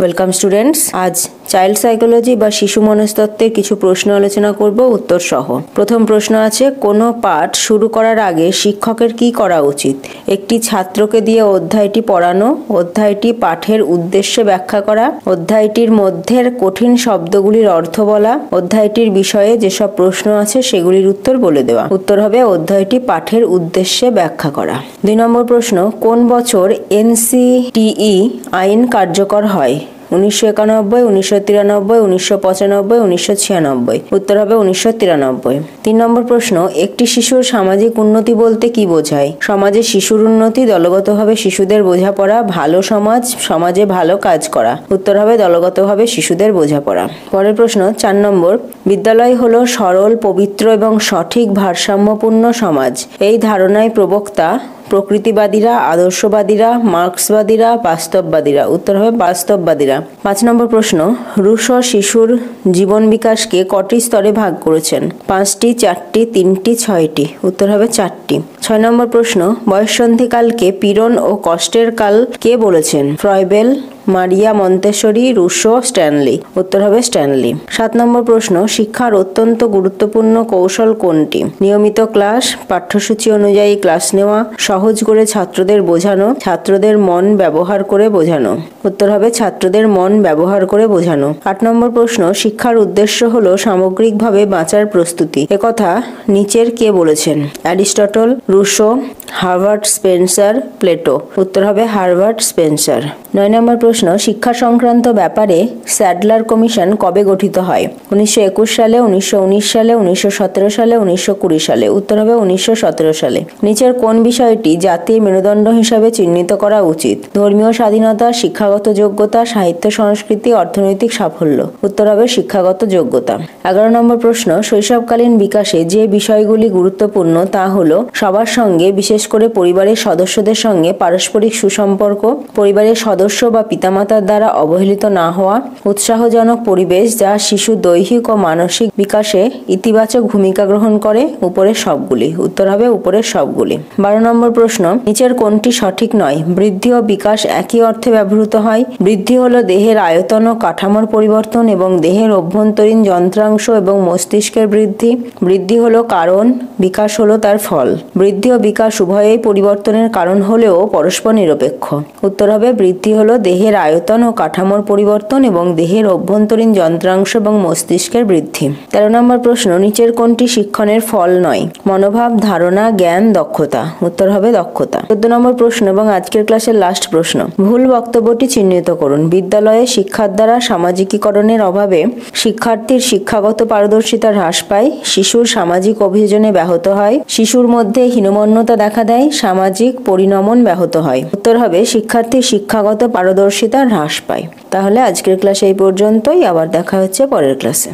Welcome students. আজ child psychology বা শিশু মনস্তত্ত্বের কিছু প্রশ্ন আলোচনা করব উত্তর সহ। প্রথম প্রশ্ন আছে, কোনো পাঠ শুরু করার আগে শিক্ষকের কি করা উচিত? একটি ছাত্রকে দিয়ে অধ্যায়টি পড়ানো, অধ্যায়টি পাঠের উদ্দেশ্যে ব্যাখ্যা করা, অধ্যায়টির মধ্যের কঠিন শব্দগুলির অর্থ বলা, অধ্যায়টির বিষয়ে যেসব প্রশ্ন আছে সেগুলির উত্তর বলে দেওয়া। উত্তর হবে অধ্যায়টি পাঠের উদ্দেশ্যে ব্যাখ্যা করা। 2 নম্বর প্রশ্ন, কোন বছর NCTE আইন কার্যকর হয়? 1991, 1993, 1995, 1996। উত্তর হবে 1993। 3 নম্বর প্রশ্ন, একটি শিশুর সামাজিক উন্নতি বলতে কি বোঝায়? সমাজে শিশুর উন্নতি, দলগতভাবে শিশুদের বোঝাপড়া, ভালো সমাজ, সমাজে ভালো কাজ করা। উত্তর হবে দলগতভাবে শিশুদের বোঝাপড়া। পরের প্রশ্ন 4 নম্বর, বিদ্যালয় হলো সরল, পবিত্র এবং সঠিক ভারসাম্যপূর্ণ সমাজ। এই ধারণায় প্রবক্তা প্রকৃতিবাদীরা, আদর্শবাদীরা, মার্ক্সবাদীরা, বাস্তববাদীরা। উত্তর হবে বাস্তববাদীরা। 5 নম্বর প্রশ্ন, রুশো শিশুর জীবন বিকাশকে কটি স্তরে ভাগ করেছেন? 5টি, 4টি, 3টি, 6টি। উত্তর হবে 4টি। 6 নম্বর প্রশ্ন, বয়ঃসন্ধিকালকে পীড়ন ও কষ্টের কাল কে বলেছেন? Froebel, Maria Montessori, Rousseau, Stanley. উত্তর হবে স্ট্যানলি। 7 নম্বর প্রশ্ন, শিক্ষার অত্যন্ত গুরুত্বপূর্ণ কৌশল কোনটি? নিয়মিত ক্লাস, পাঠ্যসূচি অনুযায়ী ক্লাস নেওয়া, সহজ করে ছাত্রদের বোঝানো, ছাত্রদের মন ব্যবহার করে বোঝানো। উত্তর হবে ছাত্রদের মন ব্যবহার করে বোঝানো। 8 নম্বর প্রশ্ন, শিক্ষার উদ্দেশ্য হলো সামগ্রিকভাবে বাঁচার প্রস্তুতি। একথা নিচের কে বলেছেন? Aristotle, Rousseau, Herbert Spencer, Plato. উত্তর হবে হার্ভার্ড স্পেন্সার। 9 নম্বর প্রশ্ন, শিক্ষা সংক্রান্ত ব্যাপারে স্যাডলার কমিশন কবে গঠিত হয়? 1921 সালে, 1919 সালে, 1917 সালে, 1920 সালে। উত্তর হবে 1917 সালে। নিচের কোন বিষয়টি জাতির মেরুদণ্ড হিসাবে চিহ্নিত করা উচিত? ধর্মীয় স্বাধীনতা, শিক্ষাগত যোগ্যতা, সাহিত্য সংস্কৃতি, অর্থনৈতিক সাফল্য। উত্তর হবে শিক্ষাগত যোগ্যতা। 11 নম্বর প্রশ্ন, শৈশবকালীন বিকাশে যে বিষয়গুলি গুরুত্বপূর্ণ তা হলো সবার সঙ্গে, বিশেষ করে পরিবারের সদস্যদের সঙ্গে পারস্পরিক সুসম্পর্ক, পরিবারের সদস্য বা পিতামাতার দ্বারা অবহেলিত না হওয়া, উৎসাহজনক পরিবেশ যা শিশু দৈহিক ও মানসিক বিকাশে ইতিবাচক ভূমিকা গ্রহণ করে। উপরের সবগুলি। উত্তর হবে উপরের সবগুলি। 12 নম্বর প্রশ্ন, নিচের কোনটি সঠিক নয়? বৃদ্ধি ও বিকাশ একই অর্থে ব্যবহৃত হয়। বৃদ্ধি হলো দেহের আয়তন ও কাঠামোর পরিবর্তন এবং দেহের অভ্যন্তরীণ যন্ত্রাংশ এবং মস্তিষ্কের বৃদ্ধি। বৃদ্ধি হলো কারণ, বিকাশ হলো তার ফল। বৃদ্ধি ও বিকাশ উভয়েই পরিবর্তনের কারণ হলেও পরস্পর নিরপেক্ষ। উত্তর হবে বৃদ্ধি হলো দেহের আয়তন ও কাঠামোর পরিবর্তন এবং দেহের অভ্যন্তরীণ যন্ত্রাংশ এবং মস্তিষ্কের বৃদ্ধি। 13 নম্বর প্রশ্ন, নিচের কোনটি শিক্ষণের ফল নয়? মনোভাব, ধারণা, জ্ঞান, দক্ষতা। উত্তর হবে দক্ষতা। 14 নম্বর প্রশ্ন এবং আজকের ক্লাসের লাস্ট প্রশ্ন, ভুল বক্তব্যটি চিহ্নিত করুন। বিদ্যালয়ে শিক্ষার দ্বারা সামাজিকীকরণের অভাবে শিক্ষার্থীর শিক্ষাগত পারদর্শিতা হ্রাস পায়, শিশুর সামাজিক অভিযোজনে ব্যাহত হয়, শিশুর মধ্যে হীনমন্যতা দেখা দেয়, সামাজিক পরিণমন ব্যাহত হয়। উত্তর হবে শিক্ষার্থীর শিক্ষাগত পারদর্শিতা হ্রাস পায়। তাহলে আজকের ক্লাস এই পর্যন্তই, আবার দেখা হচ্ছে পরের ক্লাসে।